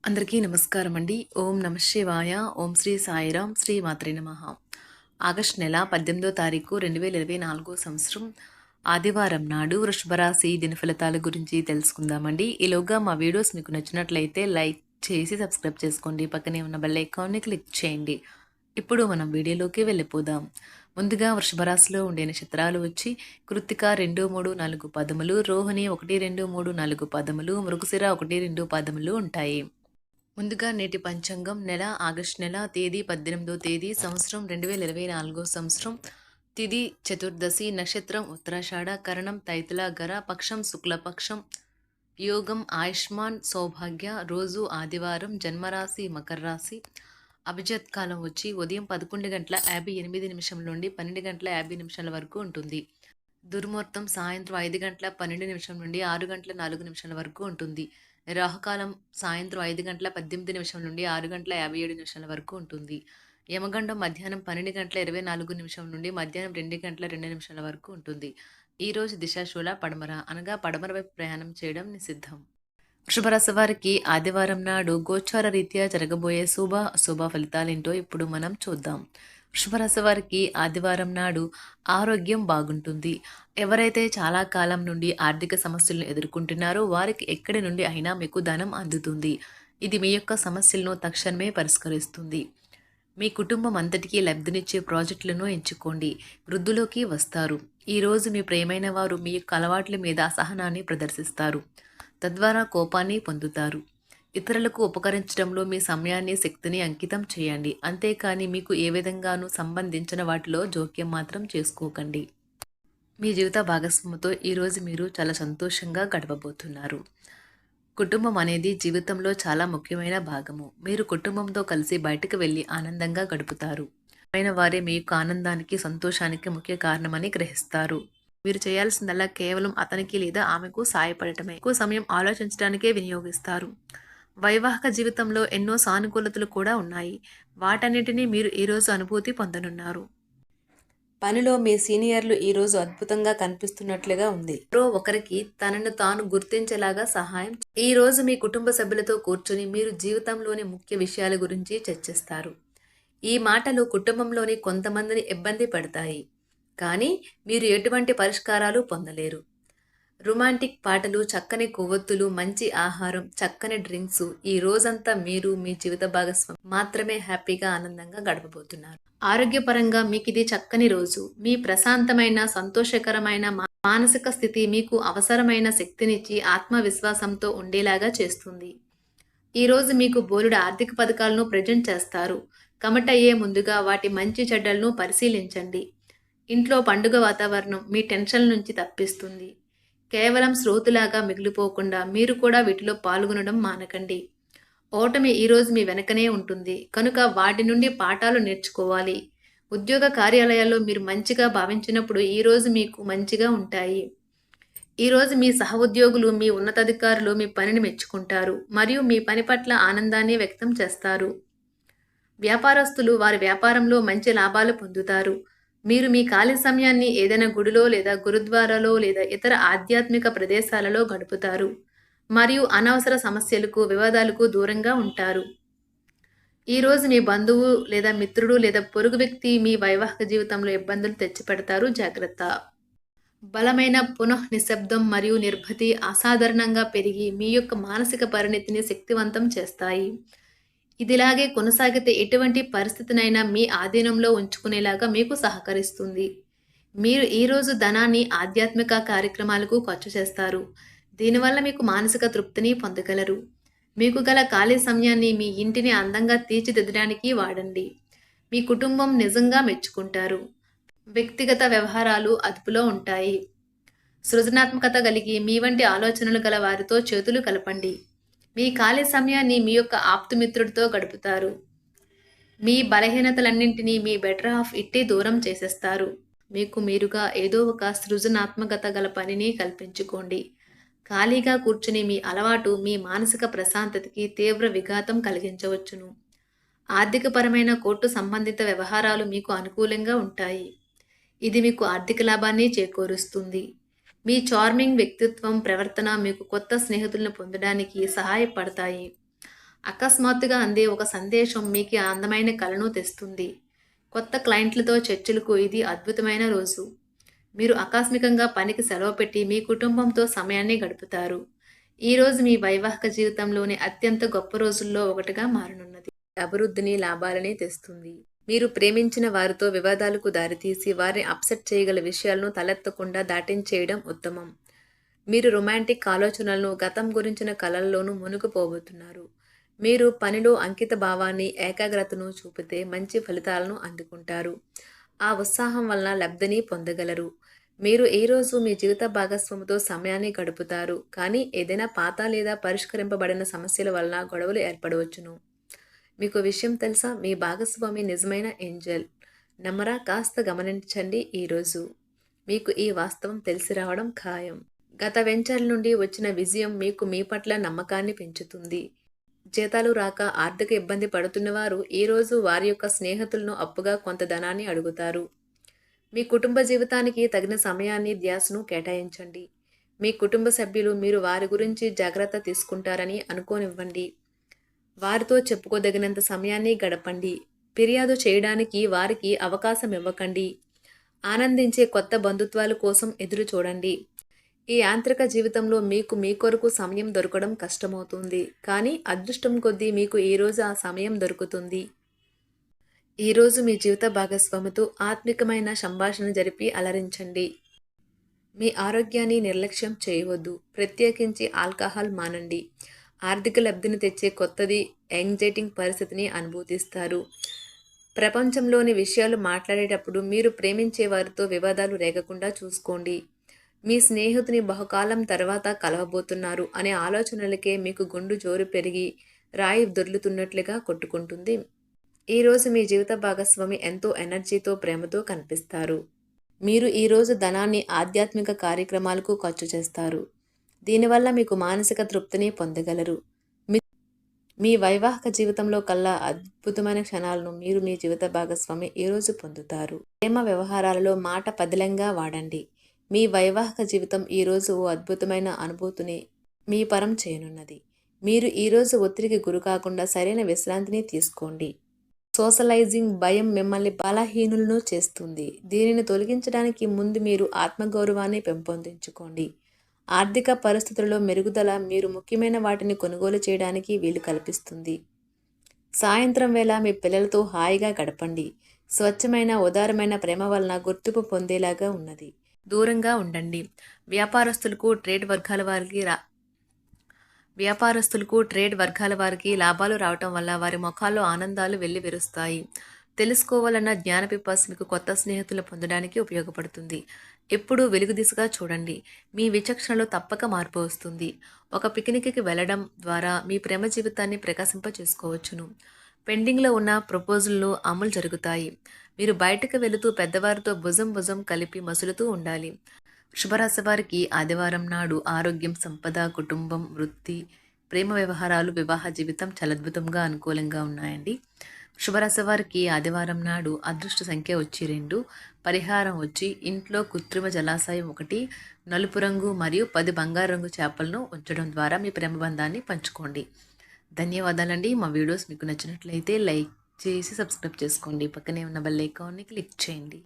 అందరికీ నమస్కారం అండి. ఓం నమః శివాయ. ఓం శ్రీ సాయిరాం. శ్రీ మాత్రే నమః. ఆగస్టు నెల 18వ తారీఖు 2024 సంవత్సరం ఆదివారం నాడు వృషభ రాశి దినఫలితాల గురించి తెలుసుకుందామండి. ఈలోగా మా వీడియోస్ మీకు నచ్చినట్లయితే లైక్ చేసి సబ్స్క్రైబ్ చేసుకోండి. పక్కనే ఉన్న బెల్ ఐకాన్ని క్లిక్ చేయండి. ఇప్పుడు మనం వీడియోలోకి వెళ్ళిపోదాం. ముందుగా వృషభ రాశిలో ఉండే నక్షత్రాలు వచ్చి కృత్తిక 2, 3, 4 పదములు, రోహిణి 1, 2, 3, 4 పదములు, మృగశిర 1, 2 పదములు ఉంటాయి. ముందుగా నేటి పంచాంగం నెల ఆగస్టు నెల తేదీ 18వ తేదీ సంవత్సరం 2024 సంవత్సరం తిథి చతుర్దశి నక్షత్రం ఉత్తరాషాఢ కరణం తైతుల గర పక్షం శుక్లపక్షం యోగం ఆయుష్మాన్ సౌభాగ్య రోజు ఆదివారం జన్మరాశి మకర రాశి అభిజిత్ కాలం వచ్చి ఉదయం 11:58 నుండి 12:50 వరకు ఉంటుంది. దుర్ముహూర్తం సాయంత్రం 5:12 నుండి 6:04 వరకు ఉంటుంది. రాహుకాలం సాయంత్రం 5:18 నుండి 6:57 వరకు ఉంటుంది. యమగండం మధ్యాహ్నం 12:24 నుండి మధ్యాహ్నం 2:02 వరకు ఉంటుంది. ఈరోజు దిశాశూల పడమర అనగా పడమర వైపు ప్రయాణం చేయడం నిషిద్ధం. వృషభరాశి వారికి ఆదివారం నాడు గోచార రీత్యా జరగబోయే శుభ అశుభ ఫలితాలేంటో ఇప్పుడు మనం చూద్దాం. వృషభరాశి వారికి ఆదివారం నాడు ఆరోగ్యం బాగుంటుంది. ఎవరైతే చాలా కాలం నుండి ఆర్థిక సమస్యలను ఎదుర్కొంటున్నారో వారికి ఎక్కడి నుండి అయినా మీకు ధనం అందుతుంది. ఇది మీ యొక్క సమస్యలను తక్షణమే పరిష్కరిస్తుంది. మీ కుటుంబం అంతటికీ లబ్ధినిచ్చే ప్రాజెక్టులను ఎంచుకోండి. వృద్ధిలోకి వస్తారు. ఈరోజు మీ ప్రియమైన వారు మీ యొక్క అలవాట్ల మీద అసహనాన్ని ప్రదర్శిస్తారు. తద్వారా కోపాన్ని పొందుతారు. ఇతరులకు ఉపకరించడంలో మీ సమయాన్ని శక్తిని అంకితం చేయండి. అంతేకాని మీకు ఏ విధంగానూ సంబంధించిన వాటిలో జోక్యం మాత్రం చేసుకోకండి. మీ జీవిత భాగస్వామితో ఈరోజు మీరు చాలా సంతోషంగా గడపబోతున్నారు. కుటుంబం అనేది జీవితంలో చాలా ముఖ్యమైన భాగము. మీరు కుటుంబంతో కలిసి బయటకు వెళ్ళి ఆనందంగా గడుపుతారు. అయిన వారే మీ యొక్క ఆనందానికి సంతోషానికి ముఖ్య కారణమని గ్రహిస్తారు. మీరు చేయాల్సిందల్లా కేవలం అతనికి లేదా ఆమెకు సాయపడటమే. ఎక్కువ సమయం ఆలోచించడానికే వినియోగిస్తారు. వైవాహిక జీవితంలో ఎన్నో సానుకూలతలు కూడా ఉన్నాయి. వాటన్నిటినీ మీరు ఈరోజు అనుభూతి పొందనున్నారు. పనిలో మీ సీనియర్లు ఈరోజు అద్భుతంగా కనిపిస్తున్నట్లుగా ఉంది. ఎవరో ఒకరికి తనను తాను గుర్తించేలాగా సహాయం. ఈరోజు మీ కుటుంబ సభ్యులతో కూర్చొని మీరు జీవితంలోని ముఖ్య విషయాల గురించి చర్చిస్తారు. ఈ మాటలు కుటుంబంలోని కొంతమందిని ఇబ్బంది పడతాయి, కానీ మీరు ఎటువంటి పరిష్కారాలు పొందలేరు. రొమాంటిక్ పాటలు, చక్కని కొవ్వొత్తులు, మంచి ఆహారం, చక్కని డ్రింక్స్, ఈ రోజంతా మీరు మీ జీవిత భాగస్వామి మాత్రమే హ్యాపీగా ఆనందంగా గడపబోతున్నారు. ఆరోగ్యపరంగా మీకు ఇది చక్కని రోజు. మీ ప్రశాంతమైన సంతోషకరమైన మానసిక స్థితి మీకు అవసరమైన శక్తినిచ్చి ఆత్మవిశ్వాసంతో ఉండేలాగా చేస్తుంది. ఈరోజు మీకు బోలెడు ఆర్థిక పథకాలను ప్రజెంట్ చేస్తారు. కమిటయ్యే ముందుగా వాటి మంచి చెడ్డలను పరిశీలించండి. ఇంట్లో పండుగ వాతావరణం మీ టెన్షన్ నుంచి తప్పిస్తుంది. కేవలం శ్రోతలాగా మిగిలిపోకుండా మీరు కూడా వీటిలో పాల్గొనడం మానకండి. ఓటమి ఈరోజు మీ వెనకనే ఉంటుంది కనుక వాటి నుండి పాఠాలు నేర్చుకోవాలి. ఉద్యోగ కార్యాలయాల్లో మీరు మంచిగా భావించినప్పుడు ఈరోజు మీకు మంచిగా ఉంటాయి. ఈరోజు మీ సహోద్యోగులు, మీ ఉన్నతాధికారులు మీ పనిని మెచ్చుకుంటారు మరియు మీ పని పట్ల ఆనందాన్ని వ్యక్తం చేస్తారు. వ్యాపారస్తులు వారి వ్యాపారంలో మంచి లాభాలు పొందుతారు. మీరు మీ ఖాళీ సమయాన్ని ఏదైనా గుడిలో లేదా గురుద్వారాలో లేదా ఇతర ఆధ్యాత్మిక ప్రదేశాలలో గడుపుతారు మరియు అనవసర సమస్యలకు, వివాదాలకు దూరంగా ఉంటారు. ఈరోజు మీ బంధువు లేదా మిత్రుడు లేదా పొరుగు వ్యక్తి మీ వైవాహిక జీవితంలో ఇబ్బందులు తెచ్చిపెడతారు. జాగ్రత్త. బలమైన పునః నిశ్శబ్దం మరియు నిర్భతి అసాధారణంగా పెరిగి మీ యొక్క మానసిక పరిణతిని శక్తివంతం చేస్తాయి. ఇదిలాగే కొనసాగితే ఎటువంటి పరిస్థితినైనా మీ ఆధీనంలో ఉంచుకునేలాగా మీకు సహకరిస్తుంది. మీరు ఈరోజు ధనాన్ని ఆధ్యాత్మిక కార్యక్రమాలకు ఖర్చు చేస్తారు. దీనివల్ల మీకు మానసిక తృప్తిని పొందగలరు. మీకు గల ఖాళీ సమయాన్ని మీ ఇంటిని అందంగా తీర్చిదిద్దడానికి వాడండి. మీ కుటుంబం నిజంగా మెచ్చుకుంటారు. వ్యక్తిగత వ్యవహారాలు అదుపులో ఉంటాయి. సృజనాత్మకత కలిగి మీ వంటి ఆలోచనలు గల వారితో చేతులు కలపండి. మీ ఖాళీ సమయాన్ని మీ యొక్క ఆప్తుమిత్రుడితో గడుపుతారు. మీ బలహీనతలన్నింటినీ మీ బెటర్ హాఫ్ ఇట్టే దూరం చేసేస్తారు. మీకు మీరుగా ఏదో ఒక సృజనాత్మకత గల పనిని కల్పించుకోండి. ఖాళీగా కూర్చుని మీ అలవాటు మీ మానసిక ప్రశాంతతకి తీవ్ర విఘాతం కలిగించవచ్చును. ఆర్థికపరమైన కోర్టు సంబంధిత వ్యవహారాలు మీకు అనుకూలంగా ఉంటాయి. ఇది మీకు ఆర్థిక లాభాన్ని చేకూరుస్తుంది. మీ చార్మింగ్ వ్యక్తిత్వం, ప్రవర్తన మీకు కొత్త స్నేహితులను పొందడానికి సహాయపడతాయి. అకస్మాత్తుగా అందే ఒక సందేశం మీకు అందమైన కలను తెస్తుంది. కొత్త క్లయింట్లతో చర్చలకు ఇది అద్భుతమైన రోజు. మీరు ఆకస్మికంగా పనికి సెలవు పెట్టి మీ కుటుంబంతో సమయాన్ని గడుపుతారు. ఈ రోజు మీ వైవాహిక జీవితంలోని అత్యంత గొప్ప రోజుల్లో ఒకటిగా మారనున్నది. అభివృద్ధిని, లాభాలని తెస్తుంది. మీరు ప్రేమించిన వారితో వివాదాలకు దారితీసి వారిని అప్సెట్ చేయగల విషయాలను తలెత్తకుండా దాటించేయడం ఉత్తమం. మీరు రొమాంటిక్ ఆలోచనలను, గతం గురించిన కలల్లోనూ మునిగిపోబోతున్నారు. మీరు పనిలో అంకిత భావాన్ని, ఏకాగ్రతను చూపితే మంచి ఫలితాలను అందుకుంటారు. ఆ ఉత్సాహం వలన లబ్ధిని పొందగలరు. మీరు ఈ రోజు మీ జీవిత భాగస్వామితో సమయాన్ని గడుపుతారు, కానీ ఏదైనా పాత లేదా పరిష్కరింపబడిన సమస్యల వలన గొడవలు ఏర్పడవచ్చును. మీకు విషయం తెలుసా? మీ భాగస్వామి నిజమైన ఏంజెల్. నమ్మరా? కాస్త గమనించండి. ఈరోజు మీకు ఈ వాస్తవం తెలిసి రావడం ఖాయం. గత వెంచర్ల నుండి వచ్చిన విజయం మీకు మీ పట్ల నమ్మకాన్ని పెంచుతుంది. జీతాలు రాక ఆర్థిక ఇబ్బంది పడుతున్నవారు ఈరోజు వారి యొక్క స్నేహితులను అప్పుగా కొంత ధనాన్ని అడుగుతారు. మీ కుటుంబ జీవితానికి తగిన సమయాన్ని, ధ్యాసను కేటాయించండి. మీ కుటుంబ సభ్యులు మీరు వారి గురించి జాగ్రత్త తీసుకుంటారని అనుకోనివ్వండి. వారితో చెప్పుకోదగినంత సమయాన్ని గడపండి. ఫిర్యాదు చేయడానికి వారికి అవకాశం ఇవ్వకండి. ఆనందించే కొత్త బంధుత్వాల కోసం ఎదురు చూడండి. ఈ యాంత్రిక జీవితంలో మీకు మీ కొరకు సమయం దొరకడం కష్టమవుతుంది, కానీ అదృష్టం కొద్దీ మీకు ఈరోజు ఆ సమయం దొరుకుతుంది. ఈరోజు మీ జీవిత భాగస్వామితో ఆత్మికమైన సంభాషణ జరిపి అలరించండి. మీ ఆరోగ్యాన్ని నిర్లక్ష్యం చేయవద్దు. ప్రత్యేకించి ఆల్కహాల్ మానండి. ఆర్థిక లబ్ధిని తెచ్చే కొత్తది యాంగ్జైటింగ్ పరిస్థితిని అనుభూతిస్తారు. ప్రపంచంలోని విషయాలు మాట్లాడేటప్పుడు మీరు ప్రేమించే వారితో వివాదాలు రేగకుండా చూసుకోండి. మీ స్నేహితుని బహుకాలం తర్వాత కలవబోతున్నారు అనే ఆలోచనలకే మీకు గుండు జోరు పెరిగి రాయి దొర్లుతున్నట్లుగా కొట్టుకుంటుంది. ఈరోజు మీ జీవిత భాగస్వామి ఎంతో ఎనర్జీతో, ప్రేమతో కనిపిస్తారు. మీరు ఈరోజు ధనాన్ని ఆధ్యాత్మిక కార్యక్రమాలకు ఖర్చు చేస్తారు. దీనివల్ల మీకు మానసిక తృప్తిని పొందగలరు. మీ వైవాహిక జీవితంలో కల్లా అద్భుతమైన క్షణాలను మీరు మీ జీవిత భాగస్వామి ఈరోజు పొందుతారు. ప్రేమ వ్యవహారాలలో మాట పదిలంగా వాడండి. మీ వైవాహిక జీవితం ఈరోజు ఓ అద్భుతమైన అనుభూతిని మీ పరం చేయనున్నది. మీరు ఈరోజు ఒత్తిడికి గురి కాకుండా సరైన విశ్రాంతిని తీసుకోండి. సోషలైజింగ్ భయం మిమ్మల్ని బలహీనులను చేస్తుంది. దీనిని తొలగించడానికి ముందు మీరు ఆత్మగౌరవాన్ని పెంపొందించుకోండి. ఆర్థిక పరిస్థితులలో మెరుగుదల మీరు ముఖ్యమైన వాటిని కొనుగోలు చేయడానికి వీలు కల్పిస్తుంది. సాయంత్రం వేళ మీ పిల్లలతో హాయిగా గడపండి. స్వచ్ఛమైన, ఉదారమైన ప్రేమ వలన గుర్తింపు పొందేలాగా ఉన్నది. దూరంగా ఉండండి. వ్యాపారస్తులకు ట్రేడ్ వర్గాల వారికి లాభాలు రావటం వల్ల వారి ముఖాల్లో ఆనందాలు వెల్లివిరుస్తాయి. తెలుసుకోవాలన్న జ్ఞాన పిపాస మీకు కొత్త స్నేహితులు పొందడానికి ఉపయోగపడుతుంది. ఎప్పుడూ వెలుగు దిశగా చూడండి. మీ విచక్షణలో తప్పక మార్పు వస్తుంది. ఒక పిక్నిక్కి వెళ్ళడం ద్వారా మీ ప్రేమ జీవితాన్ని ప్రకాశింప చేసుకోవచ్చును. పెండింగ్లో ఉన్న ప్రపోజల్లు అమలు జరుగుతాయి. మీరు బయటకు వెళుతూ పెద్దవారితో భుజం కలిపి మసులుతూ ఉండాలి. వృషభరాశి వారికి ఆదివారం నాడు ఆరోగ్యం, సంపద, కుటుంబం, వృత్తి, ప్రేమ వ్యవహారాలు, వివాహ జీవితం చాలా అద్భుతంగా అనుకూలంగా ఉన్నాయండి. వృషభరాశి వారికి ఆదివారం నాడు అదృష్ట సంఖ్య వచ్చి 2, పరిహారం వచ్చి ఇంట్లో కృత్రిమ జలాశయం 1, నలుపు రంగు మరియు 10 బంగారు రంగు చేపలను ఉంచడం ద్వారా మీ ప్రేమ బంధాన్ని పంచుకోండి. ధన్యవాదాలండి. మా వీడియోస్ మీకు నచ్చినట్లయితే లైక్ చేసి సబ్స్క్రైబ్ చేసుకోండి. పక్కనే ఉన్న బెల్ ఐకాన్ని క్లిక్ చేయండి.